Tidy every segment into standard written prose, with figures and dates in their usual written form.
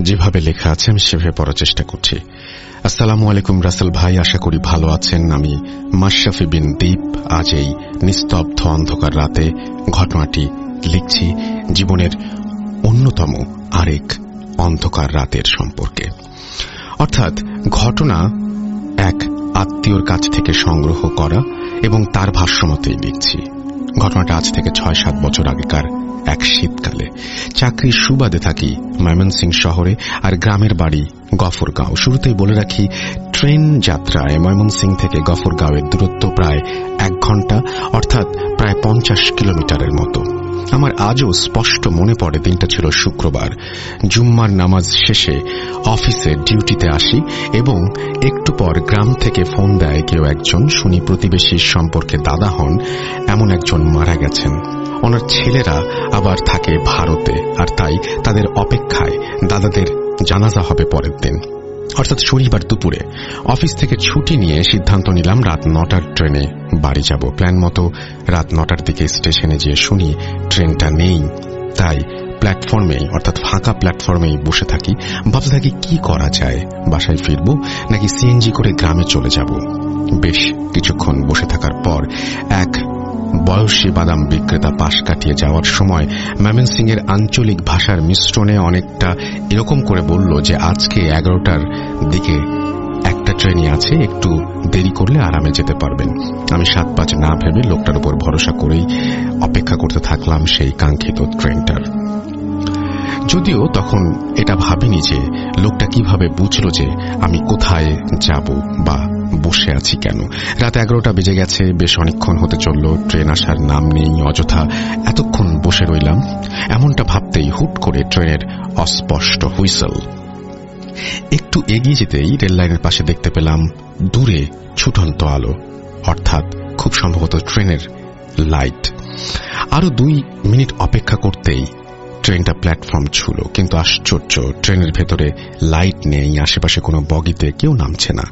যেভাবে লেখা আছে আমি সেভাবে পড়ার চেষ্টা করছি। আসসালামু আলাইকুম রাসেল ভাই, আশা করি ভালো আছেন। আমি মাশরাফি বিন দীপ আজ এই নিস্তব্ধ অন্ধকার রাতে ঘটনাটি লিখছি জীবনের অন্যতম আরেক অন্ধকার রাতের সম্পর্কে। অর্থাৎ ঘটনা এক আত্মীয়র কাছ থেকে সংগ্রহ করা এবং তার ভাষ্যমতেই লিখছি। ঘটনাটা আজ থেকে ৬-৭ বছর আগেকার এক শীতকালে। চাকরির সুবাদে থাকি ময়মনসিংহ শহরে, আর গ্রামের বাড়ি গফরগাঁও। শুরুতেই বলে রাখি, ট্রেন যাত্রায় ময়মনসিংহ থেকে গফরগাঁওয়ের দূরত্ব প্রায় 1 ঘন্টা, অর্থাৎ প্রায় 50 কিলোমিটারের মতো। আমার আজও স্পষ্ট মনে পড়ে, দিনটা ছিল শুক্রবার। জুম্মার নামাজ শেষে অফিসে ডিউটিতে আসি এবং একটু পর গ্রাম থেকে ফোন দেয় কেউ একজন। শুনি প্রতিবেশীর সম্পর্কে দাদা হন এমন একজন মারা গেছেন। ওনার ছেলেরা আবার থাকে ভারতে, আর তাই তাদের অপেক্ষায় দাদাদের জানাজা হবে পরের দিন, অর্থাৎ শনিবার দুপুরে। অফিস থেকে ছুটি নিয়ে সিদ্ধান্ত নিলাম রাত 9টার ট্রেনে বাড়ি যাব। প্ল্যান মতো রাত 9টার দিকে স্টেশনে যেয়ে শুনি ট্রেনটা নেই। তাই প্ল্যাটফর্মেই, অর্থাৎ ফাঁকা প্ল্যাটফর্মেই বসে থাকি। ভাবতে থাকি কি করা যায়, বাসায় ফিরব নাকি সিএনজি করে গ্রামে চলে যাব। বেশ কিছুক্ষণ বসে থাকার পর এক বয়সী বাদাম বিক্রেতা পাশ কাটিয়ে যাওয়ার সময় ময়মনসিংহের আঞ্চলিক ভাষার মিশ্রণে অনেকটা এরকম করে বলল যে আজকে 11টার দিকে একটা ট্রেনই আছে, একটু দেরি করলে আরামে যেতে পারবেন। আমি 7-5 না ভেবে লোকটার উপর ভরসা করেই অপেক্ষা করতে থাকলাম সেই কাঙ্ক্ষিত ট্রেনটার। যদিও তখন এটা ভাবিনি যে লোকটা কিভাবে বুঝল যে আমি কোথায় যাব বা বসে আছি কেন। রাত 11টা বেজে গেছে, বেশ অনেকক্ষণ হতে চলল, ট্রেন আসার নাম নেই। অযথা এতক্ষণ বসে রইলাম এমনটা ভাবতেই হুট করে ট্রেনের অস্পষ্ট হুইসেল। একটু এগিয়ে যেতেই রেল লাইনের পাশে দেখতে পেলাম দূরে ছুটন্ত আলো, অর্থাৎ খুব সম্ভবত ট্রেনের লাইট। আরো 2 মিনিট অপেক্ষা করতেই ট্রেনটা প্ল্যাটফর্ম ছুল। কিন্তু আশ্চর্য, ট্রেনের ভেতরে লাইট নেই, আশেপাশে কোনো বগিতে কেউ নামছে না।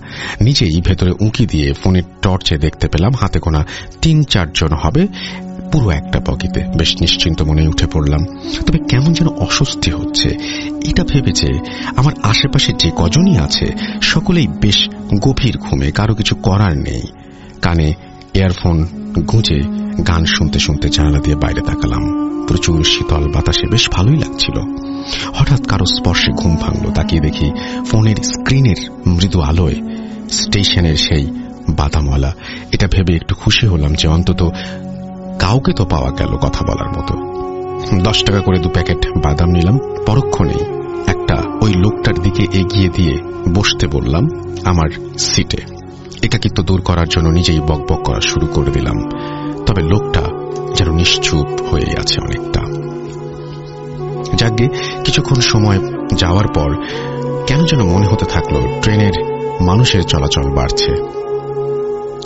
নিজেই ভেতরে উঁকি দিয়ে ফোনের টর্চে দেখতে পেলাম হাতে গোনা 3-4 জন হবে পুরো একটা বগিতে। বেশ নিশ্চিন্ত মনে উঠে পড়লাম, তবে কেমন যেন অস্বস্তি হচ্ছে। এটা ভেবে যে আমার আশেপাশে যে কজনই আছে সকলেই বেশ গভীর ঘুমে, কারো কিছু করার নেই। কানে ইয়ারফোন গুঁজে গান শুনতে শুনতে জানালা দিয়ে বাইরে তাকালাম। প্রচুর শীতল বাতাসে বেশ ভালোই লাগছিল। হঠাৎ কারো স্পর্শে ঘুম ভাঙল। তাকিয়ে দেখি ফোনের স্ক্রিনের মৃদু আলোয় স্টেশনের সেই বাদামওয়ালা। এটা ভেবে একটু খুশি হলাম যে অন্তত কাউকে তো পাওয়া গেল কথা বলার মতো। 10 টাকা করে 2 প্যাকেট বাদাম নিলাম। পরক্ষণেই একটা ওই লোকটার দিকে এগিয়ে দিয়ে বসতে বললাম আমার সিটে। একাকিত্ব দূর করার জন্য নিজেই বকবক করা শুরু করে দিলাম। তবে লোকটা যেন নিশ্চুপ হয়ে আছে অনেকটা। যাকে কিছুক্ষণ সময় যাওয়ার পর কেন যেন মনে হতে থাকলো ট্রেনের মানুষের চলাচল বাড়ছে।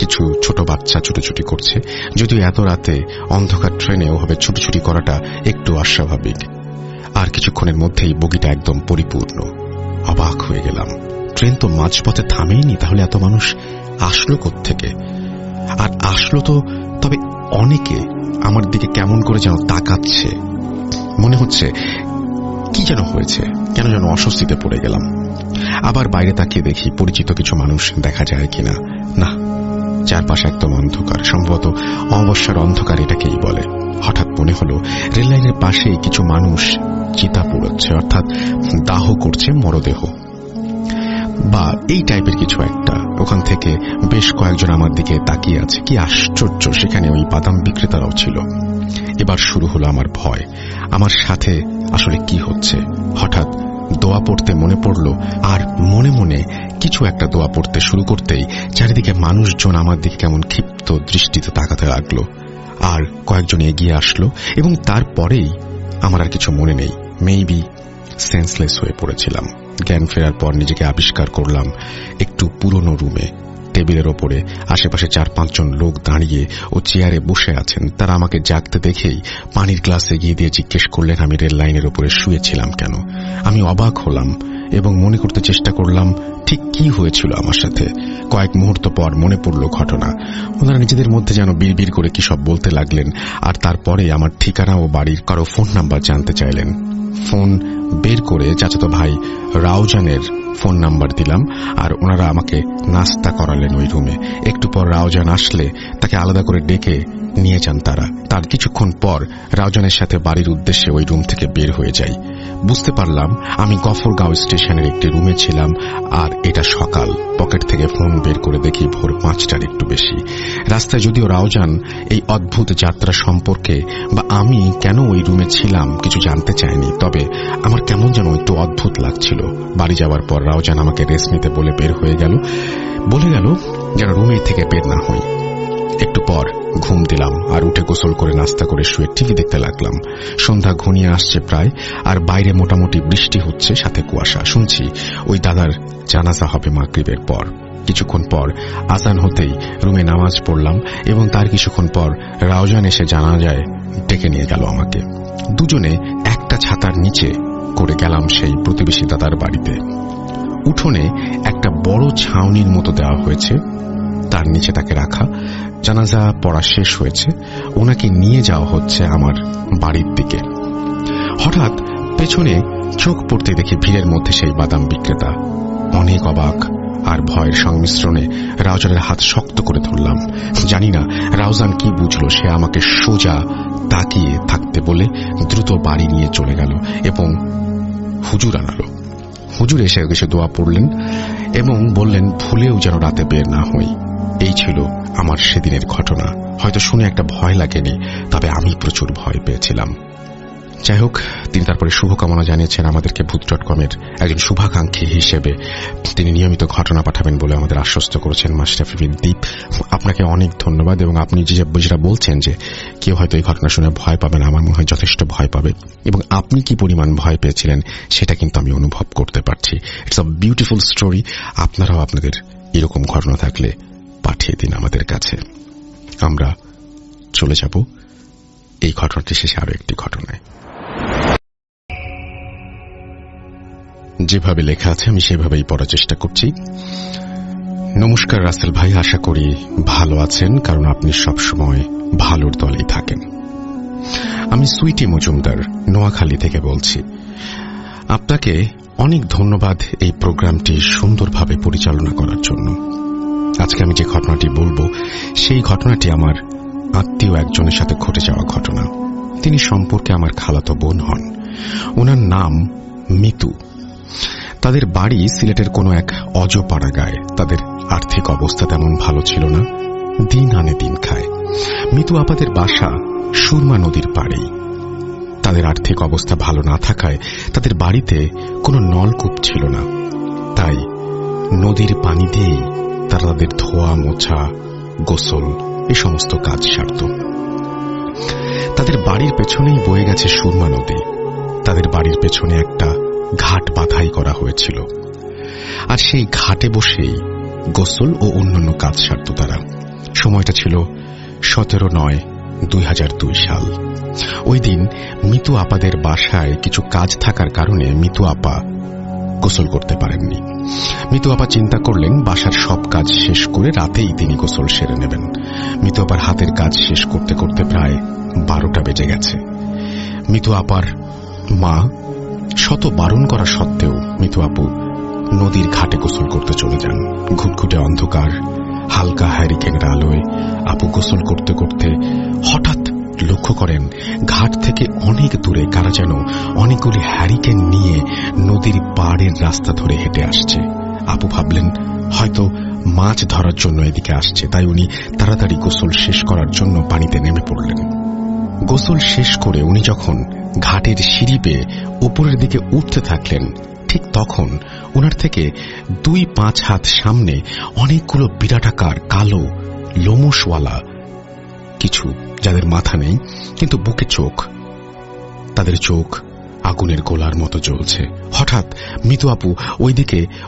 কিছু ছোট বাচ্চা ছুটোছুটি করছে, যদিও এত রাতে অন্ধকার ট্রেনে ওভাবে ছুটোছুটি করাটা একটু অস্বাভাবিক। আর কিছুক্ষণের মধ্যেই বগিটা একদম পরিপূর্ণ। অবাক হয়ে গেলাম, ট্রেন তো মাঝপথে থামেইনি, তাহলে এত মানুষ আসলো কোত্থেকে? আর আসলো তো, তবে অনেকে আমার দিকে কেমন করে যেন তাকাচ্ছে। মনে হচ্ছে কি যেন হয়েছে, কেন যেন অস্বস্তিতে পড়ে গেলাম। আবার বাইরে তাকিয়ে দেখি পরিচিত কিছু মানুষ দেখা যায় কিনা। না, চারপাশে একদম অন্ধকার, সম্ভবত অমাবস্যার অন্ধকার এটাকেই বলে। হঠাৎ মনে হলো রেললাইনের পাশে কিছু মানুষ চিতা পুড়োচ্ছে, অর্থাৎ দাহ করছে মরদেহ বা এই টাইপের কিছু একটা। ওখান থেকে বেশ কয়েকজন আমার দিকে তাকিয়ে আছে। কি আশ্চর্য, সেখানে ওই বাদাম বিক্রেতারাও ছিল। এবার শুরু হলো আমার ভয়, আমার সাথে আসলে কি হচ্ছে। হঠাৎ দোয়া পড়তে মনে পড়ল, আর মনে মনে কিছু একটা দোয়া পড়তে শুরু করতেই চারিদিকে মানুষজন আমার দিকে কেমন ক্ষিপ্ত দৃষ্টিতে তাকাতে লাগলো। আর কয়েকজন এগিয়ে আসলো এবং তারপরেই আমার আর কিছু মনে নেই। মেবি সেন্সলেস হয়ে পড়েছিলাম। জ্ঞান ফেরার পর নিজেকে আবিষ্কার করলাম একটু পুরনো রুমে। টেবিলের ওপরে আশেপাশে 4-5 জন লোক দাঁড়িয়ে ও চেয়ারে বসে আছেন। তারা আমাকে জাগতে দেখেই পানির গ্লাস এগিয়ে দিয়ে জিজ্ঞেস করলেন আমি রেল লাইনের ওপরে শুয়েছিলাম কেন। আমি অবাক হলাম এবং মনে করতে চেষ্টা করলাম ঠিক কি হয়েছিল আমার সাথে। কয়েক মুহূর্ত পর মনে পড়ল ঘটনা। ওনারা নিজেদের মধ্যে যেন বিড়বিড় করে কি সব বলতে লাগলেন, আর তারপরে আমার ঠিকানা ও বাড়ির কারো ফোন নাম্বার জানতে চাইলেন। ফোন বের করে চাচাতো ভাই রাউজানের ফোন নাম্বার দিলাম, আর ওনারা আমাকে নাস্তা করালেন ওই রুমে। একটু পর রাউজান আসলে তাকে আলাদা করে ডেকে নিয়ে যান তারা। তার কিছুক্ষণ পর রাউজানের সাথে বাড়ির উদ্দেশ্যে ওই রুম থেকে বের হয়ে যাই। বুঝতে পারলাম আমি গফরগাঁও স্টেশনের একটি রুমে ছিলাম, আর এটা সকাল। পকেট থেকে ফোন বের করে দেখি ভোর 5টার একটু বেশি। রাস্তায় যদিও রাউজান এই অদ্ভুত যাত্রা সম্পর্কে বা আমি কেন ওই রুমে ছিলাম কিছু জানতে চাইনি, তবে আমার কেমন যেন একটু অদ্ভুত লাগছিল। বাড়ি যাওয়ার পর রাউজান আমাকে রেস্ট নিতে বলে বের হয়ে গেল, বলে গেল যেন রুমে থেকে বের না হই। একটু পর ঘুম দিলাম, আর উঠে গোসল করে নাস্তা করে শুয়ে টিভি দেখতে লাগলাম। সন্ধ্যা ঘনিয়ে আসছে প্রায়, আর বাইরে মোটামুটি বৃষ্টি হচ্ছে, সাথে কুয়াশা। শুনছি ওই দাদার জানাজা হবে মাগরিবের পর। কিছুক্ষণ পর আজান হতেই রুমে নামাজ পড়লাম, এবং তার কিছুক্ষণ পর রাউজান এসে জানাজায় ডেকে নিয়ে গেল আমাকে। দুজনে একটা ছাতার নিচে করে গেলাম সেই প্রতিবেশী দাদার বাড়িতে। উঠোনে একটা বড় ছাউনির মতো দেওয়া হয়েছে, তার নিচে তাকে রাখা। জানাজা পড়া শেষ হয়েছে, ওনাকে নিয়ে যাওয়া হচ্ছে আমার বাড়ির দিকে। হঠাৎ পেছনে চোখ পড়তে দেখি ভিড়ের মধ্যে সেই বাদাম বিক্রেতা। অনেক অবাক আর ভয়ের সংমিশ্রণে রাউজানের হাত শক্ত করে ধরলাম। জানি না রাউজান কি বুঝলো, সে আমাকে সোজা তাকিয়ে থাকতে বলে দ্রুত বাড়ি নিয়ে চলে গেল এবং হুজুর আনালো। হুজুর এসে কিছু দোয়া পড়লেন এবং বললেন ভুলেও যেন রাতে বের না হই। এই ছিল আমার সেদিনের ঘটনা। হয়তো শুনে একটা ভয় লাগেনি, তবে আমি প্রচুর ভয় পেয়েছিলাম। যাই হোক, তিনি তারপরে শুভকামনা জানিয়েছেন আমাদেরকে। ভূত.com-এর একজন শুভাকাঙ্ক্ষী হিসেবে তিনি নিয়মিত ঘটনা পাঠাবেন বলে আমাদের আশ্বস্ত করেছেন মাশরাফি বিন দীপ। আপনাকে অনেক ধন্যবাদ। এবং আপনি যেটা বলছেন যে কেউ হয়তো এই ঘটনা শুনে ভয় পাবেন, আমার মনে হয় যথেষ্ট ভয় পাবে, এবং আপনি কি পরিমাণ ভয় পেয়েছিলেন সেটা কিন্তু আমি অনুভব করতে পারছি। It's a beautiful story. আপনারাও আপনাদের এরকম ঘটনা থাকলে পাঠিয়ে দিন আমাদের কাছে। আমরা চলে যাব এই ঘটনাটি শেষে আরো একটি ঘটনায়। যেভাবে লেখা আছে আমি সেভাবেই পড়ার চেষ্টা করছি। নমস্কার রাসেল ভাই, আশা করি ভালো আছেন, কারণ আপনি সবসময় ভালোর দলেই থাকেন। আমি সুইটি মজুমদার নোয়াখালী থেকে বলছি। আপনাকে অনেক ধন্যবাদ এই প্রোগ্রামটি সুন্দরভাবে পরিচালনা করার জন্য। আজকে আমি যে ঘটনাটি বলবো সেই ঘটনাটি আমার আত্মীয় একজনের সাথে ঘটে যাওয়া ঘটনা। তিনি সম্পর্কে আমার খালাতো বোন হন। ওনার নাম মিতু। তাদের বাড়ি সিলেটের কোনো এক অজপাড়া গায়ে। তাদের আর্থিক অবস্থা তেমন ভালো ছিল না, দিন আনে দিন খায়। মিতু আপাদের বাসা সুরমা নদীর পাড়েই। তাদের আর্থিক অবস্থা ভালো না থাকায় তাদের বাড়িতে কোনো নলকূপ ছিল না, তাই নদীর পানি দিয়েই তারা তাদের ধোয়া মোছা, গোসল এ সমস্ত কাজ সারত। তাদের বাড়ির পেছনেই বয়ে গেছে সুরমা নদী। তাদের বাড়ির পেছনে একটা ঘাট বাঁধাই করা হয়েছিল, আর সেই ঘাটে বসেই গোসল ও অন্যান্য কাজ সারত তারা। সময়টা ছিল 17/9/2002 সাল। ওই দিন মিতু আপাদের বাসায় কিছু কাজ থাকার কারণে মিতু আপা গোসল করতে পারেননি। মিতু আপা চিন্তা করলেন বাসার সব কাজ শেষ করে রাতেই তিনি গোসল সেরে নেবেন। মিতু আপার হাতের কাজ শেষ করতে করতে প্রায় 12টা বেজে গেছে। মিতু আপার মা শত বারণ করা সত্ত্বেও মিতু আপু নদীর ঘাটে গোসল করতে চলে যান। ঘুটঘুটে অন্ধকার, হালকা হ্যারিকেনের আলোয় আপু গোসল করতে করতে হঠাৎ লক্ষ্য করেন ঘাট থেকে অনেক দূরে কারা যেন অনেকগুলি হ্যারিকেন নিয়ে নদীর পাড়ের রাস্তা ধরে হেঁটে আসছে। আপু ভাবলেন হয়তো মাছ ধরার জন্য এদিকে আসছে, তাই উনি তাড়াতাড়ি গোসল শেষ করার জন্য পানিতে নেমে পড়লেন। গোসল শেষ করে উনি যখন ঘাটের সিঁড়ি বেয়ে উপরের দিকে উঠতে থাকলেন, ঠিক তখন ওনার থেকে 2-5 হাত সামনে অনেকগুলো বিরাটাকার কালো লোমশওয়ালা কিছু, যাদের মাথা নেই কিন্তু বুকে চোখ, তাদের চোখ আগুনের গোলার মতো জ্বলছে। হঠাৎ মিতু আপু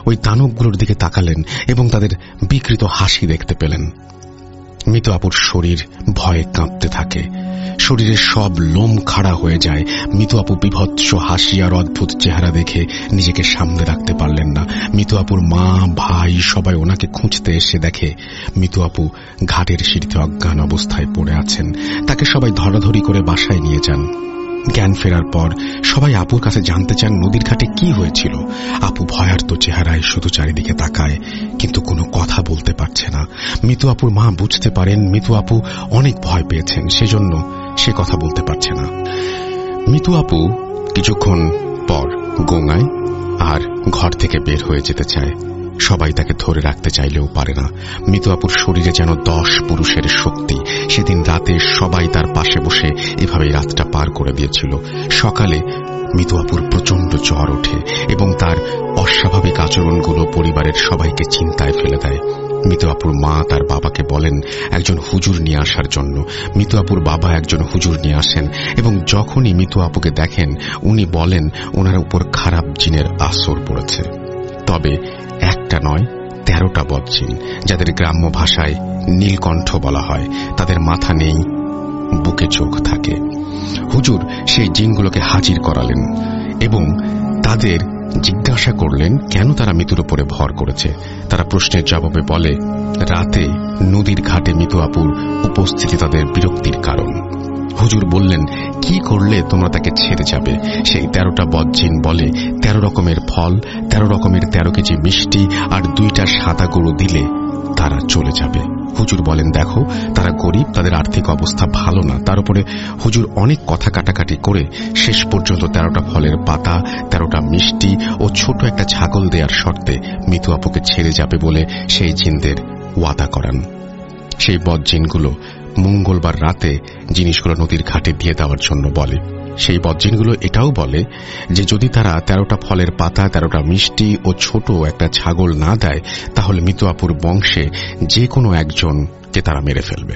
ওই দানবগুলোর দিকে তাকালেন এবং তাদের বিকৃত হাসি দেখতে পেলেন। মিতু আপুর শরীর ভয়ে কাঁপতে থাকে, শরীরের সব লোম খাড়া হয়ে যায়। মিতু আপু বিভৎস হাসি আর অদ্ভুত চেহারা দেখে নিজেকে সামনে রাখতে পারলেন না। মিতু আপুর মা, ভাই সবাই ওনাকে খুঁজতে এসে দেখে মিতু আপু ঘাটের সিঁড়িতে অজ্ঞান অবস্থায় পড়ে আছেন। তাকে সবাই ধরাধরি করে বাসায় নিয়ে যান। জ্ঞান ফেরার পর সবাই আপুর কাছে জানতে চান নদীর ঘাটে কি হয়েছিল। আপু ভয়ার্ত চেহারায় শুধু চারিদিকে তাকায়, কিন্তু কোনো কথা বলতে পারছে না। মিতু আপুর মা বুঝতে পারেন মিতু আপু অনেক ভয় পেয়েছেন, সেজন্য সে কথা বলতে পারছে না। মিতু আপু কিছুক্ষণ পর গোঙায় আর ঘর থেকে বের হয়ে যেতে চায়। সবাই তাকে ধরে রাখতে চাইলেও পারে না। মিতু আপুর শরীরে যেন 10 পুরুষের শক্তি। সেদিন রাতে সবাই তার পাশে বসে এভাবেই রাতটা পার করে দিয়েছিল। সকালে মিতু আপুর প্রচন্ড জ্বর ওঠে এবং তার অস্বাভাবিক আচরণগুলো পরিবারের সবাইকে চিন্তায় ফেলে দেয়। মিতু আপুর মা তার বাবাকে বলেন একজন হুজুর নিয়ে আসার জন্য। মিতু আপুর বাবা একজন হুজুর নিয়ে আসেন এবং যখনই মিতু আপুকে দেখেন উনি বলেন ওনার উপর খারাপ জিনের আসর পড়েছে। তবে একটা নয়, 13টা বদজিন, যাদের গ্রাম্য ভাষায় নীলকণ্ঠ বলা হয়। তাদের মাথা নেই, বুকে চোখ থাকে। হুজুর সেই জিনগুলোকে হাজির করালেন এবং তাদের জিজ্ঞাসা করলেন কেন তারা মিতুর উপরে ভর করেছে। তারা প্রশ্নের জবাবে বলে রাতে নদীর ঘাটে মিতু আপুর উপস্থিতি তাদের বিরক্তির কারণ। হুজুর বললেন কি করলে তোমরা তাকে ছেড়ে যাবে। সেই 13টা বদজিন বলে 13 রকমের ফল, 13 রকমের 13 কেজি মিষ্টি আর 2টা সাদা গরু দিলে তারা চলে যাবে। হুজুর বলেন দেখো তারা গরিব, তাদের আর্থিক অবস্থা ভালো না। তার উপরে হুজুর অনেক কথা কাটাকাটি করে শেষ পর্যন্ত 13টা ফলের পাতা, 13টা মিষ্টি ও ছোট একটা ছাগল দেওয়ার শর্তে মিতু আপুকে ছেড়ে যাবে বলে সেই জিনদের ওয়াদা করান। সেই বদজিনগুলো মঙ্গলবার রাতে জিনিসগুলো নদীর ঘাটে দিয়ে দেওয়ার জন্য বলে। সেই বদজিনগুলো এটাও বলে যে যদি তারা 13টা ফলের পাতা, 13টা মিষ্টি ও ছোট একটা ছাগল না দেয় তাহলে মিতু আপুর বংশে যে কোনো একজনকে তারা মেরে ফেলবে।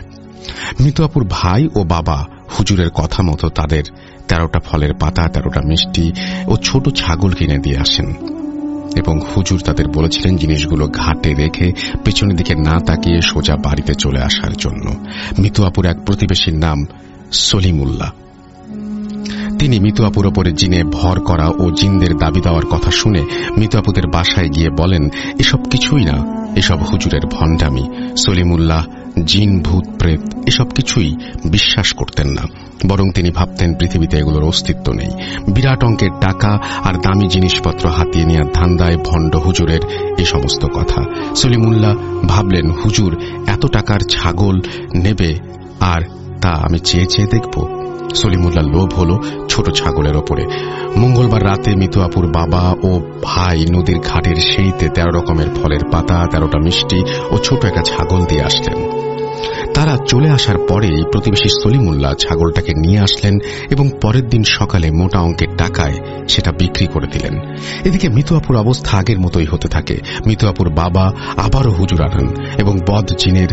মিতু আপুর ভাই ও বাবা হুজুরের কথা মতো তাদের 13টা ফলের পাতা, 13টা মিষ্টি ও ছোট ছাগল কিনে দিয়ে আসেন এবং হুজুর তাদের বলেছিলেন জিনিসগুলো ঘাটে রেখে পেছনের দিকে না তাকিয়ে সোজা বাড়িতে চলে আসার জন্য। মিতু আপুর এক প্রতিবেশীর নাম সলিমুল্লাহ। তিনি মিতু আপুর ওপরে জিনে ভর করা ও জিনদের দাবি দেওয়ার কথা শুনে মিতু আপুদের বাসায় গিয়ে বলেন এসব কিছুই না, এসব হুজুরের ভণ্ডামি। সলিমুল্লাহ জিন, ভূত, প্রেত এসব কিছুই বিশ্বাস করতেন না, বরং তিনি ভাবতেন পৃথিবীতে এগুলোর অস্তিত্ব নেই। বিরাট অঙ্কের টাকা আর দামি জিনিসপত্র হাতিয়ে নেওয়ার ধান্দায় ভণ্ড হুজুরের এ সমস্ত কথা। সলিমুল্লাহ ভাবলেন হুজুর এত টাকার ছাগল নেবে আর তা আমি চেয়ে চেয়ে দেখব। সলিমুল্লাহ লোভ হলো ছোট ছাগলের ওপরে। মঙ্গলবার রাতে মিতু আপুর বাবা ও ভাই নদীর ঘাটের সেইতে 13 রকমের ফলের পাতা, 13টা মিষ্টি ও ছোট একটা ছাগল দিয়ে আসলেন। তারা চলে আসার পরেই প্রতিবেশী সলিমুল্লাহ ছাগলটাকে নিয়ে আসলেন এবং পরের দিন সকালে মোটা অঙ্কের টাকায় সেটা বিক্রি করে দিলেন। এদিকে মিতু আপুর অবস্থা আগের মতোই হতে থাকে। মিতু আপুর বাবা আবারও হুজুর আনান এবং বদ জিনের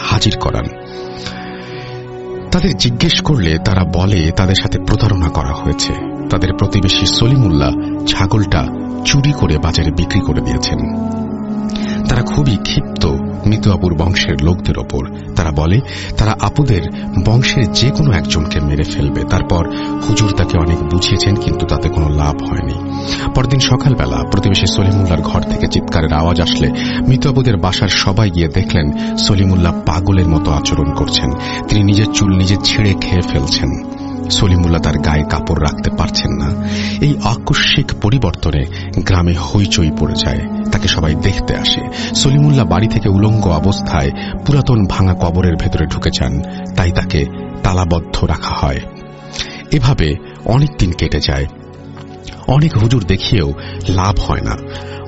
হাজির করান। তাদের জিজ্ঞেস করলে তারা বলে তাদের সাথে প্রতারণা করা হয়েছে। তাদের প্রতিবেশী সলিমুল্লাহ ছাগলটা চুরি করে বাজারে বিক্রি করে দিয়েছেন। তারা খুবই ক্ষিপ্ত মিতু আপুর বংশের লোকদের ওপর। তারা বলে তারা আপুদের বংশের যে কোনো একজনকে মেরে ফেলবে। তারপর হুজুর তাকে অনেক বুঝিয়েছেন, কিন্তু তাতে কোনো লাভ হয়নি। পরদিন সকালবেলা প্রতিবেশী সলিমুল্লাহর ঘর থেকে চিৎকারের আওয়াজ আসলে মিতু আপুদের বাসার সবাই গিয়ে দেখলেন সলিমুল্লাহ পাগলের মতো আচরণ করছেন। তিনি নিজের চুল নিজে ছিঁড়ে খেয়ে ফেলছেন। সলিমুল্লাহ তার গায়ে কাপড় রাখতে পারছেন না। এই আকস্মিক পরিবর্তনে গ্রামে হইচই পড়ে যায়। তাকে সবাই দেখতে আসে। সলিমুল্লাহ বাড়ি থেকে উলঙ্গ অবস্থায় পুরাতন ভাঙা কবরের ভেতরে ঢুকে যান, তাই তাকে তালাবদ্ধ রাখা হয়। এভাবে অনেক দিন কেটে যায়। অনেক হুজুর দেখিয়েও লাভ হয় না।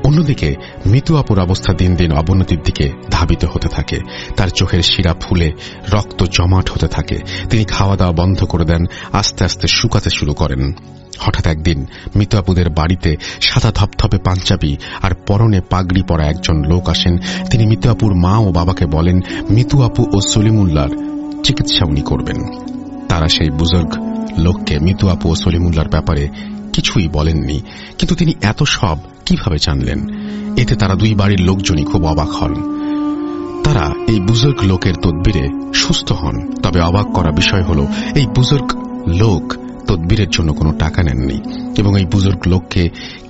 অন্যদিকে মিতু আপুর অবস্থা দিন দিন অবনতির দিকে ধাবিত হতে থাকে। তার চোখের শিরা ফুলে রক্ত জমাট হতে থাকে। তিনি খাওয়া দাওয়া বন্ধ করে দেন, আস্তে আস্তে শুকাতে শুরু করেন। হঠাৎ একদিন মিতু আপুদের বাড়িতে সাদা ধপধপে পাঞ্জাবি আর পরনে পাগড়ি পরা একজন লোক আসেন। তিনি মিতু আপুর মা ও বাবাকে বলেন মিতু আপু ও সলিমুল্লাহর চিকিৎসা উনি করবেন। তারা সেই বুজুর্গ লোককে মিতু আপু ও সলিমুল্লাহর ব্যাপারে কিছুই বলেননি, কিন্তু তিনি এত সব কিভাবে জানলেন? এতে তারা দুই বাড়ির লোকজনই খুব অবাক হন। তারা এই বুজুর্গ লোকের তদবিরে সুস্থ হন। তবে অবাক করা বিষয় হল এই বুজুর্গ লোক তদবিরের জন্য কোনো টাকা নেননি এবং এই বুজুর্গ লোককে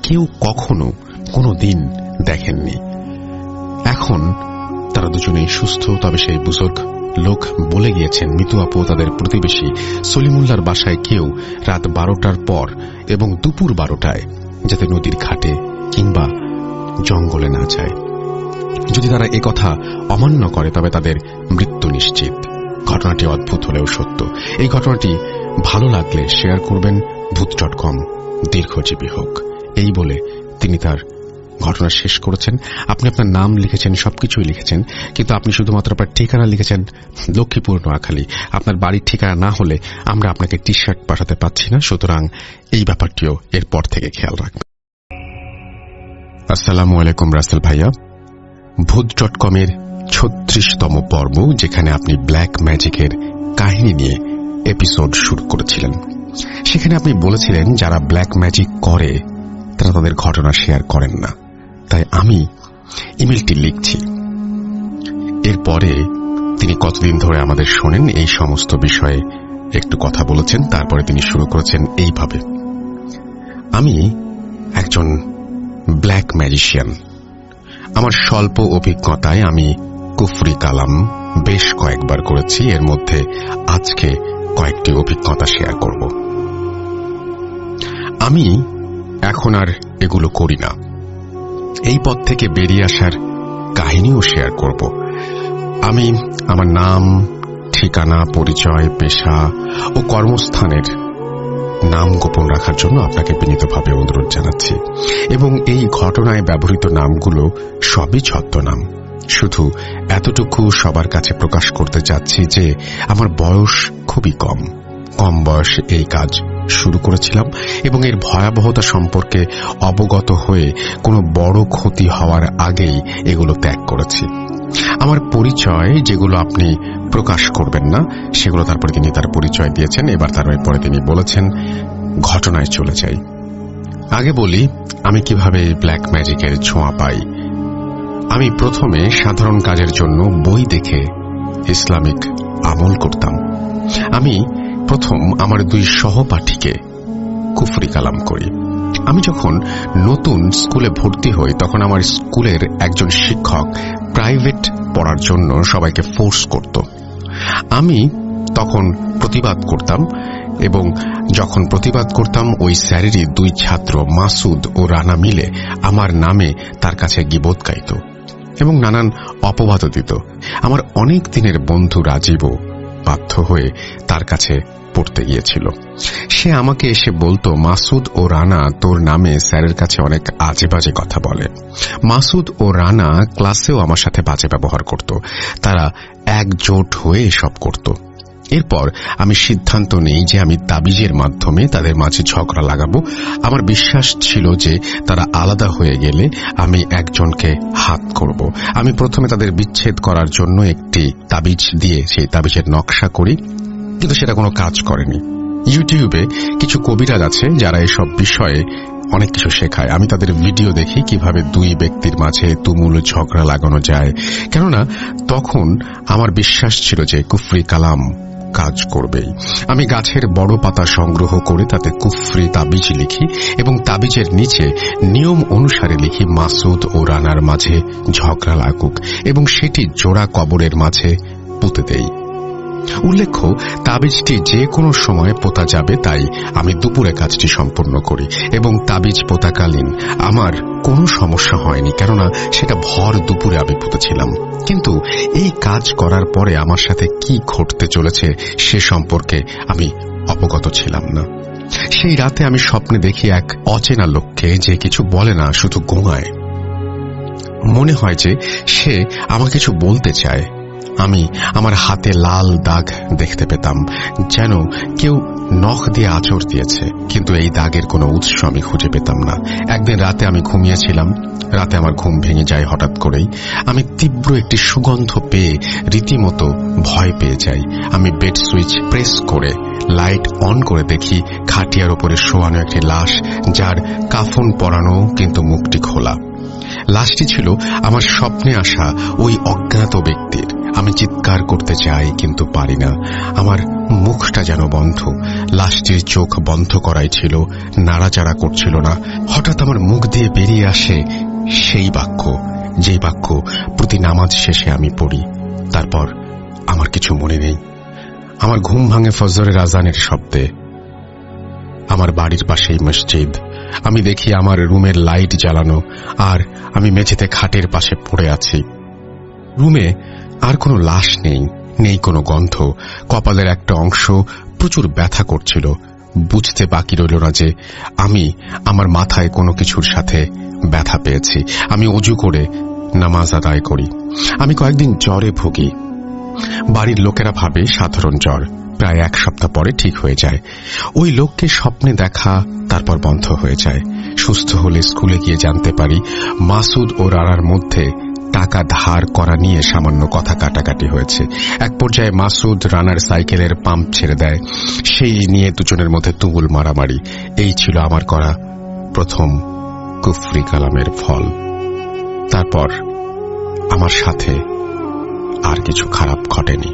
কেউ কখনো কোনো দিন দেখেননি। এখন তারা দুজনেই সুস্থ, তবে সেই বুজুর্গ লোক বলে গিয়েছেন মিতু আপু তাদের প্রতিবেশী সলিমুল্লাহর বাসায় কেউ রাত 12টার পর এবং দুপুর 12টায় যাতে নদীর ঘাটে কিংবা জঙ্গলে না যায়। যদি তারা একথা অমান্য করে তবে তাদের মৃত্যু নিশ্চিত। ঘটনাটি অদ্ভুত হলেও সত্য। এই ঘটনাটি ভালো লাগলে শেয়ার করবেন। ভূত.com দীর্ঘজীবী হোক। এই বলে তিনি তার ঘটনা শেষ করেছেন। আপনি আপনার নাম লিখেছেন, সবকিছুই লিখেছেন, কিন্তু আপনি শুধুমাত্র আপনার ঠিকানা লিখেছেন লক্ষ্মীপুর, নোয়াখালী। আপনার বাড়ির ঠিকানা না হলে আমরা আপনাকে টি শার্ট পাঠাতে পারছি না, সুতরাং এই ব্যাপারটিও এরপর থেকে খেয়াল রাখবেন। আসসালামু আলাইকুম রাসেল ভাইয়া। ভূত.com-এর 36তম পর্ব, যেখানে আপনি ব্ল্যাক ম্যাজিকের কাহিনী নিয়ে এপিসোড শুরু করেছিলেন, সেখানে আপনি বলেছিলেন যারা ব্ল্যাক ম্যাজিক করে তারা তাদের ঘটনা শেয়ার করেন না। তাই আমি ইমেলটি লিখছি। এরপরে তিনি কতদিন ধরে আমাদের শোনেন এই সমস্ত বিষয়ে একটু কথা বলেছেন। তারপরে তিনি শুরু করেছেন এইভাবে: আমি একজন ব্ল্যাক ম্যাজিশিয়ান। আমার স্বল্প অভিজ্ঞতায় আমি কুফরি কালাম বেশ কয়েকবার করেছি। এর মধ্যে আজকে কয়েকটি অভিজ্ঞতা শেয়ার করব। আমি এখন আর এগুলো করি না। এই পথ থেকে বেরিয়ে আসার কাহিনীও শেয়ার করব। আমি আমার নাম, ঠিকানা, পরিচয়, পেশা ও কর্মস্থানের নাম গোপন রাখার জন্য আপনাকে বিনীতভাবে অনুরোধ জানাচ্ছি, এবং এই ঘটনায় ব্যবহৃত নামগুলো সবই ছদ্মনাম। শুধু এতটুকু সবার কাছে প্রকাশ করতে চাচ্ছি যে আমার বয়স খুবই কম বয়সে এই কাজ শুরু করেছিলাম এবং এর ভয়াবহতা সম্পর্কে অবগত হয়ে কোনো বড় ক্ষতি হওয়ার আগেই এগুলো ত্যাগ করেছি। আমার পরিচয় যেগুলো আপনি প্রকাশ করবেন না সেগুলো তারপরে তিনি তার পরিচয় দিয়েছেন। এবার তারপরে তিনি বলেছেন, ঘটনায় চলে যাই। আগে বলি আমি কিভাবে ব্ল্যাক ম্যাজিকের ছোঁয়া পাই। আমি প্রথমে সাধারণ কাজের জন্য বই দেখে ইসলামিক আমল করতাম। আমি প্রথম আমার 2 সহপাঠীকে কুফরি কালাম করি। আমি যখন নতুন স্কুলে ভর্তি হই তখন আমার স্কুলের একজন শিক্ষক প্রাইভেট পড়ার জন্য সবাইকে ফোর্স করত। আমি তখন প্রতিবাদ করতাম, এবং যখন প্রতিবাদ করতাম ওই স্যারেরই 2 ছাত্র মাসুদ ও রানা মিলে আমার নামে তার কাছে গীবত গাইত এবং নানান অপবাদও দিত। আমার অনেক দিনের বন্ধু রাজীবও বাধ্য হয়ে তার কাছে পড়তে গিয়েছিল। সে আমাকে এসে বলতো, মাসুদ ও রানা তোর নামে স্যারের কাছে অনেক আজে বাজে কথা বলে। মাসুদ ও রানা ক্লাসেও আমার সাথে বাজে ব্যবহার করত। তারা একজোট হয়ে এসব করত। এরপর আমি সিদ্ধান্ত নেই যে আমি তাবিজের মাধ্যমে তাদের মাঝে ঝগড়া লাগাবো। আমার বিশ্বাস ছিল যে তারা আলাদা হয়ে গেলে আমি একজনকে হাত করব। আমি প্রথমে তাদের বিচ্ছেদ করার জন্য একটি তাবিজ দিয়ে সেই তাবিজের নকশা করি, কিন্তু সেটা কোনো কাজ করেনি। ইউটিউবে কিছু কবিরাজ আছে যারা এসব বিষয়ে অনেক কিছু শেখায়। আমি তাদের ভিডিও দেখি কিভাবে 2 ব্যক্তির মাঝে তুমুল ঝগড়া লাগানো যায়, কেননা তখন আমার বিশ্বাস ছিল যে কুফরি কালাম কাজ করবেই। আমি গাছের বড় পাতা সংগ্রহ করে তাতে কুফরি তাবিজ লিখি এবং তাবিজের নিচে নিয়ম অনুসারে লিখি মাসুদ ও রানার মাঝে ঝগড়া লাগুক, এবং সেটি জোড়া কবরের মাঝে পুঁতে দেই। উল্লেখ্য, তাবিজটি যে কোনো সময় পোতা যাবে, তাই আমি দুপুরে কাজটি সম্পন্ন করি এবং তাবিজ পোতাকালীন আমার কোনো সমস্যা হয়নি, কেননা সেটা ভর দুপুরে আমি পুঁতেছিলাম। কিন্তু এই কাজ করার পরে আমার সাথে কি ঘটতে চলেছে সে সম্পর্কে আমি অবগত ছিলাম না। সেই রাতে আমি স্বপ্নে দেখি এক অচেনা লোককে, যে কিছু বলে না, শুধু গোঙায়। মনে হয় যে সে আমাকে কিছু বলতে চায়। আমি আমার হাতে লাল দাগ দেখতে পেতাম, যেন কেউ নখ দিয়ে আঁচড় দিয়েছে, কিন্তু এই দাগের কোনো উৎস আমি খুঁজে পেতাম না। একদিন রাতে আমি ঘুমিয়েছিলাম। রাতে আমার ঘুম ভেঙে যায় হঠাৎ করেই। আমি তীব্র একটি সুগন্ধ পেয়ে রীতিমতো ভয় পেয়ে যাই। আমি বেড সুইচ প্রেস করে লাইট অন করে দেখি খাটিয়ার উপরে শোয়ানো একটি লাশ, যার কাফন পরানো কিন্তু মুখটি খোলা। লাশটি ছিল আমার স্বপ্নে আসা ওই অজ্ঞাত ব্যক্তির। আমি চিৎকার করতে চাই কিন্তু পারি না। আমার মুখটা যেন বন্ধ। লাশটির চোখ বন্ধ করাই ছিল, নাড়াচাড়া করছিল না। হঠাৎ আমার মুখ দিয়ে বেরিয়ে আসে সেই বাক্য, যেই বাক্য প্রতি নামাজ শেষে আমি পড়ি। তারপর আমার কিছু মনে নেই। আমার ঘুম ভাঙে ফজরের আজানের শব্দে। আমার বাড়ির পাশেই মসজিদ। আমি দেখি আমার রুমের লাইট জ্বালানো, আর আমি মেঝেতে খাটের পাশে পড়ে আছি। রুমে আর কোনো লাশ নেই, নেই কোনো গন্ধ। কপালের একটা অংশ প্রচুর ব্যথা করছিল। বুঝতে বাকি রইল না যে আমি আমার মাথায় কোনো কিছুর সাথে ব্যথা পেয়েছি। আমি অজু করে নামাজ আদায় করি। আমি কয়েকদিন জ্বরে ভুগি। বাড়ির লোকেরা ভাবে সাধারণ জ্বর, প্রায় 1 সপ্তাহ পরে ঠিক হয়ে যায়। ওই লোককে স্বপ্নে দেখা, তারপর বন্ধ হয়ে যায়। সুস্থ হলে স্কুলে গিয়ে জানতে পারি মাসুদ ও রানার মধ্যে টাকা ধার করা নিয়ে সামান্য কথা কাটাকাটি হয়েছে। এক পর্যায়ে মাসুদ রানার সাইকেলের পাম্প ছেড়ে দেয়। সেই নিয়ে দুজনের মধ্যে তুমুল মারামারি। এই ছিল আমার করা প্রথম কুফরি কালামের ফল। তারপর আমার সাথে আর কিছু খারাপ ঘটেনি।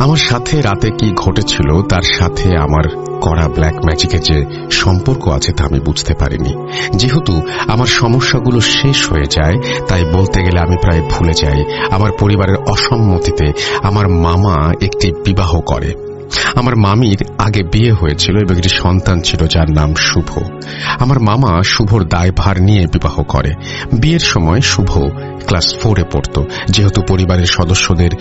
আমার সাথে রাতে কি ঘটেছিল তার সাথে আমার করা ব্ল্যাক ম্যাজিকের যে সম্পর্ক আছে তা আমি বুঝতে পারিনি। যেহেতু আমার সমস্যাগুলো শেষ হয়ে যায়, তাই বলতে গেলে আমি প্রায় ভুলে যাই আমার পরিবারের অসম্মতিতে আমার মামা একটি বিবাহ করে। আমার মামির আগে বিয়ে হয়েছিল এবং একটি সন্তান ছিল যার নাম শুভ। আমার মামা শুভর দায়ভার নিয়ে বিবাহ করে। বিয়ের সময় শুভ ক্লাস 4-এ পড়ত। যেহেতু পরিবারের সদস্যদের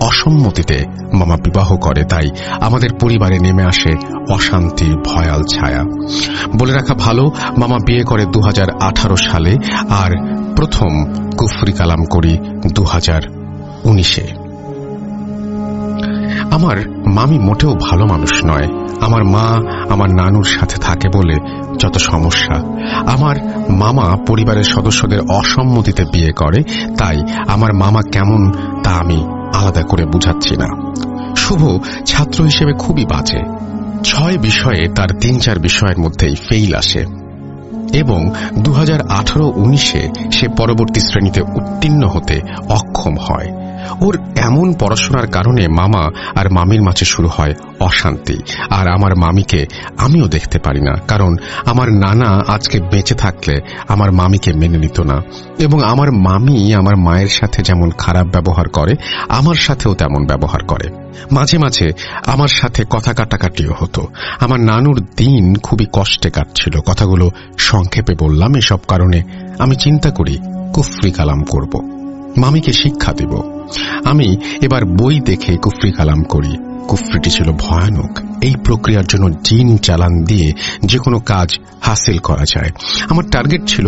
অসম্মতিতে মামা বিবাহ করে, তাই আমাদের পরিবারে নেমে আসে অশান্তির ভয়াল ছায়া। বলে রাখা ভালো, মামা বিয়ে করে 2018 সালে, আর প্রথম কুফরি কালাম করি 2019-এ। আমার মামি মোটেও ভালো মানুষ নয়। আমার মা আমার নানুর সাথে থাকে বলে যত সমস্যা। আমার মামা পরিবারের সদস্যদের অসম্মতিতে বিয়ে করে, তাই আমার মামা কেমন তা আমি আলাদা করে বুঝাচ্ছি না। শুভ ছাত্র হিসেবে খুবই বাজে। 6 বিষয়ে তার 3-4 বিষয়ের মধ্যেই ফেইল আসে এবং 2018-19-এ সে পরবর্তী শ্রেণীতে উত্তীর্ণ হতে অক্ষম হয়। ওর এমন পড়াশোনার কারণে মামা আর মামির মাঝে শুরু হয় অশান্তি। আর আমার মামিকে আমিও দেখতে পারি না, কারণ আমার নানা আজকে বেঁচে থাকলে আমার মামিকে মেনে নিত না, এবং আমার মামি আমার মায়ের সাথে যেমন খারাপ ব্যবহার করে আমার সাথেও তেমন ব্যবহার করে। মাঝে মাঝে আমার সাথে কথা কাটাকাটিও হতো। আমার নানুর দিন খুবই কষ্টে কাটছিল। কথাগুলো সংক্ষেপে বললাম এসব কারণে আমি চিন্তা করি কুফরি কালাম করব, মামিকে শিক্ষা দেব। আমি এবার বই দেখে কুফরি কালাম করি। কুফরিটি ছিল ভয়ানক। এই প্রক্রিয়ার জন্য জিন চালান দিয়ে যে কোনো কাজ হাসিল করা যায়। আমার টার্গেট ছিল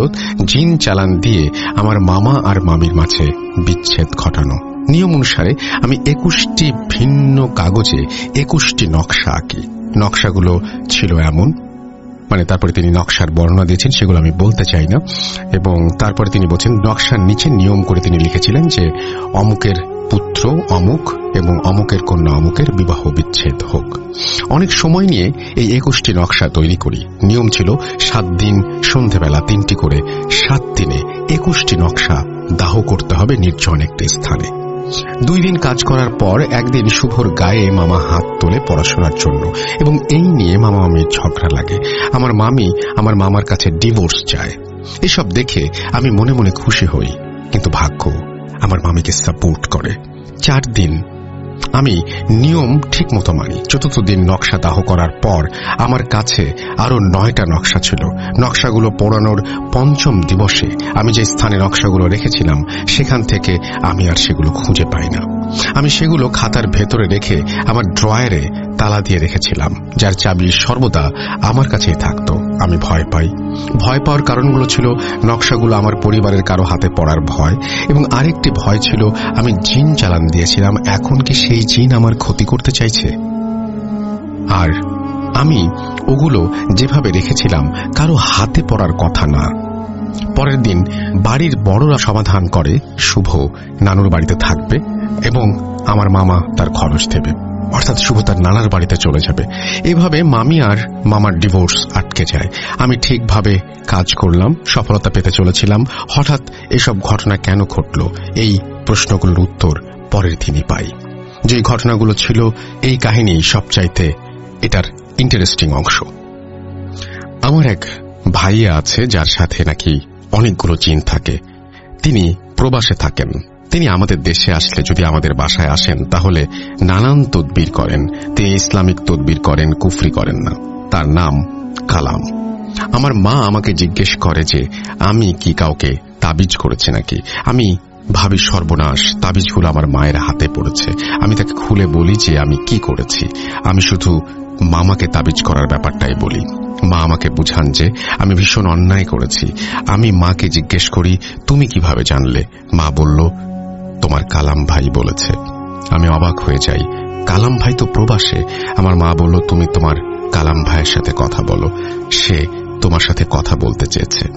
জিন চালান দিয়ে আমার মামা আর মামির মাঝে বিচ্ছেদ ঘটানো। নিয়ম অনুসারে আমি 21টি ভিন্ন কাগজে 21টি নকশা আঁকি। নকশাগুলো ছিল এমন, তারপরে তিনি নকশার বর্ণনা দিয়েছেন, সেগুলো আমি বলতে চাই না। এবং তারপরে তিনি বলছেন নকশার নিচে নিয়ম করে তিনি লিখেছিলেন যে অমুকের পুত্র অমুক এবং অমুকের কন্যা অমুকের বিবাহ বিচ্ছেদ হোক। অনেক সময় নিয়ে এই 21টি নকশা তৈরি করি। নিয়ম ছিল 7 দিন সন্ধেবেলা 3টি করে 7 দিনে 21টি নকশা দাহ করতে হবে নির্জন একটি স্থানে। 2 দিন কাজ করার পর একদিন শুভর গায়ে মামা হাত তোলে পড়াশোনার জন্য, এবং এই নিয়ে মামা মামির ঝগড়া লাগে। আমার মামি আমার মামার কাছে ডিভোর্স চায়। এসব দেখে আমি মনে মনে খুশি হই, কিন্তু ভাগ্য আমার মামিকে সাপোর্ট করে। 4 দিন আমি নিয়ম ঠিক মতো মানি। 4র্থ দিন নকশা দাহ করার পর আমার কাছে আরো 9টা নকশা ছিল। নকশাগুলো পোড়ানোর 5ম দিবসে আমি যে স্থানে নকশাগুলো রেখেছিলাম সেখান থেকে আমি আর সেগুলো খুঁজে পাই না। আমি সেগুলো খাতার ভেতরে রেখে আমার ড্রয়ারে তালা দিয়ে রেখেছিলাম, যার চাবি সর্বদা আমার কাছেই থাকত। আমি ভয় পাই। ভয় পাওয়ার কারণগুলো ছিল নকশাগুলো আমার পরিবারের কারো হাতে পড়ার ভয়, এবং আরেকটি ভয় ছিল আমি জিন চালান দিয়েছিলাম। এখন কি সেই জিন আমার ক্ষতি করতে চাইছে? আর আমি ওগুলো যেভাবে রেখেছিলাম কারো হাতে পড়ার কথা না। পরের দিন বাড়ির বড়রা সমাধান করে শুভ নানুর বাড়িতে থাকবে এবং আমার মামা তার খরচ দেবে, অর্থাৎ শুভ তার নানার বাড়িতে চলে যাবে। এভাবে মামি আর মামার ডিভোর্স আটকে যায়। আমি ঠিকভাবে কাজ করলাম, সফলতা পেতে চলেছিলাম। হঠাৎ এসব ঘটনা কেন ঘটল, এই প্রশ্নগুলোর উত্তর পরের দিনই পাই। যে ঘটনাগুলো ছিল এই কাহিনী সবচাইতে এটার ইন্টারেস্টিং অংশ। আমার এক ভাইয়া আছে যার সাথে নাকি অনেকগুলো জিন থাকে। তিনি প্রবাসে থাকেন। তিনি আমাদের দেশে আসলে যদি আমাদের বাসায় আসেন তাহলে নানান তদবির করেন। তিনি ইসলামিক তদবির করেন, কুফরি করেন না। তার নাম কালাম। আমার মা আমাকে জিজ্ঞেস করে যে আমি কি কাউকে তাবিজ করেছি নাকি। আমি ভাবি সর্বনাশ, তাবিজগুলো আমার মায়ের হাতে পড়েছে। আমি তাকে খুলে বলি যে আমি কি করেছি। আমি শুধু মামাকে তাবিজ করার ব্যাপারটাই বলি। মা আমাকে বুঝান যে আমি ভীষণ অন্যায় করেছি। আমি মাকে জিজ্ঞেস করি তুমি কিভাবে জানলে? মা বলল তোমার কালাম ভাই বলেছে। আমি অবাক হয়ে যাই, কালাম ভাই তো প্রবাসে। আমার মা বলল তুমি তোমার কালাম ভাইয়ের সাথে কথা বলো, সে তোমার সাথে কথা বলতে চেয়েছে।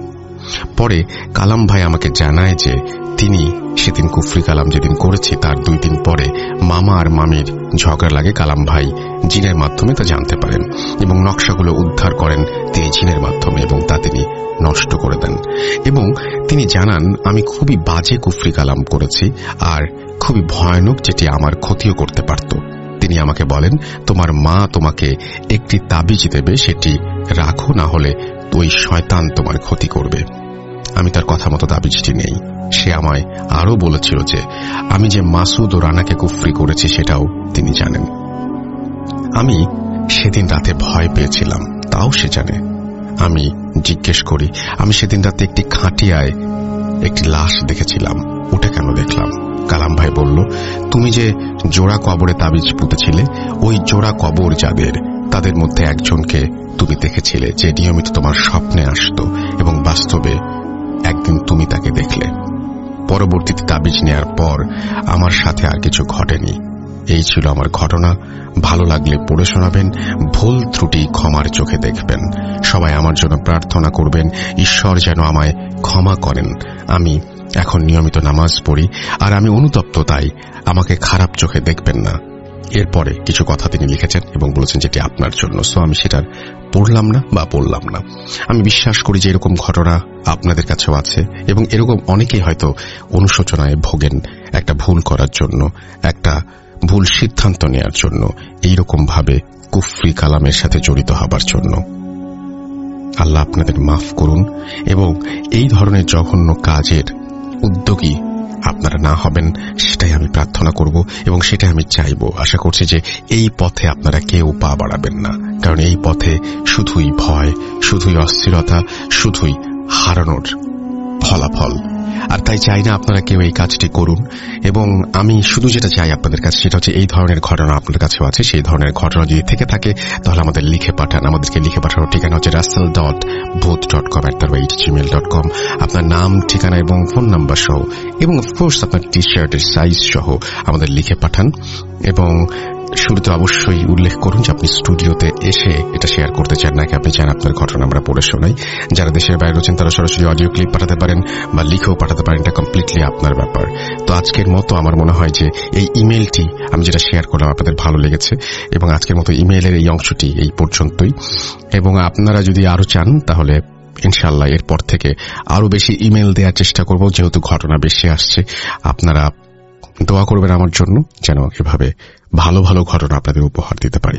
পরে কালাম ভাই আমাকে জানায় যে তিনি সেদিন কুফরি কালাম যেদিন করেছি তার 2 দিন পরে মামা আর মামির ঝগড়া লাগে। কালাম ভাই জিনের মাধ্যমে তা জানতে পারেন এবং নকশাগুলো উদ্ধার করেন তিনি জিনের মাধ্যমে এবং তা তিনি নষ্ট করে দেন। এবং তিনি জানান আমি খুবই বাজে কুফরি কালাম করেছি আর খুবই ভয়ানক, যেটি আমার ক্ষতিও করতে পারত। তিনি আমাকে বলেন তোমার মা তোমাকে একটি তাবিজ দেবে, সেটি রাখো, না হলে ওই শয়তান তোমার ক্ষতি করবে। আমি তার কথা মতো তাবিজটি নেই। সে আমায় আরো বলেছিল যে আমি যে মাসুদ ও রানাকে কুফরি করেছি সেটাও তিনি জানেন। আমি সেদিন রাতে ভয় পেয়েছিলাম, তাও সে জানে। আমি জিজ্ঞেস করি আমি সেদিন রাতে একটি খাটিয়ায় একটি লাশ দেখেছিলাম, ওটা কেন দেখলাম? কালাম ভাই বলল তুমি যে জোড়া কবরে তাবিজ পুঁতেছিলে, ওই জোড়া কবর যাদের তাদের মধ্যে একজনকে তুমি দেখেছিলে যে নিয়মিত তোমার স্বপ্নে আসতো এবং বাস্তবে একদিন তুমি তাকে দেখলে। পরবর্তীতে তাবিজ নেয়ার পর আমার সাথে আর কিছু ঘটেনি। এই ছিল আমার ঘটনা। ভালো লাগলে পড়ে শোনাবেন, ভুল ত্রুটি ক্ষমার চোখে দেখবেন। সবাই আমার জন্য প্রার্থনা করবেন, ঈশ্বর যেন আমায় ক্ষমা করেন। আমি এখন নিয়মিত নামাজ পড়ি আর আমি অনুতপ্ত, তাই আমাকে খারাপ চোখে দেখবেন না। এরপরে কিছু কথা তিনি লিখেছেন এবং বলেছেন যেটি আপনার জন্য, সো আমি সেটার পড়লাম না বা বললাম না। আমি বিশ্বাস করি যে এরকম ঘটনা আপনাদের কাছেও আছে এবং এরকম অনেকেই হয়তো অনুশোচনায় ভোগেন একটা ভুল করার জন্য, একটা ভুল সিদ্ধান্ত নেয়ার জন্য, এইরকম ভাবে কুফরি কালামের সাথে জড়িত হবার জন্য। আল্লাহ আপনাদের মাফ করুন এবং এই ধরনের জঘন্য কাজের উদ্যোগী আপনারা না হবেন, সেটাই আমি প্রার্থনা করব এবং সেটাই আমি চাইব। আশা করছি যে এই পথে আপনারা কেউ পা বাড়াবেন না, কারণ এই পথে শুধুই ভয়, শুধুই অস্থিরতা, শুধুই হারানোর ফলাফল। আর তাই চাই না আপনারা কেউ এই কাজটি করুন। এবং আমি শুধু যেটা চাই আপনাদের কাছে সেটা হচ্ছে এই ধরনের ঘটনা আপনাদের কাছেও আছে, সেই ধরনের ঘটনা যদি থেকে থাকে তাহলে আমাদের লিখে পাঠান। আমাদেরকে লিখে পাঠানোর ঠিকানা হচ্ছে russell.booth.com@gmail.com। আপনার নাম, ঠিকানা এবং ফোন নাম্বার সহ এবং অফকোর্স আপনার টি শার্টের সাইজ সহ আমাদের লিখে পাঠান। এবং শুরুতে অবশ্যই উল্লেখ করুন যে আপনি স্টুডিওতে এসে এটা শেয়ার করতে চান নাকি আপনি চান আপনার ঘটনা আমরা পড়ে শোনাই। যারা দেশের বাইরে রয়েছেন তারা সরাসরি অডিও ক্লিপ পাঠাতে পারেন বা লিখেও পাঠাতে পারেন, এটা কমপ্লিটলি আপনার ব্যাপার। তো আজকের মতো আমার মনে হয় যে এই ইমেলটি আমি যেটা শেয়ার করলাম আপনাদের ভালো লেগেছে এবং আজকের মতো ইমেলের এই অংশটি এই পর্যন্তই। এবং আপনারা যদি আরো চান তাহলে ইনশাআল্লাহ এরপর থেকে আরো বেশি ইমেল দেওয়ার চেষ্টা করব, যেহেতু ঘটনা বেশি আসছে। আপনারা দোয়া করবেন আমার জন্য যেন এভাবে ভালো ভালো ঘটনা আপনাদের উপহার দিতে পারি।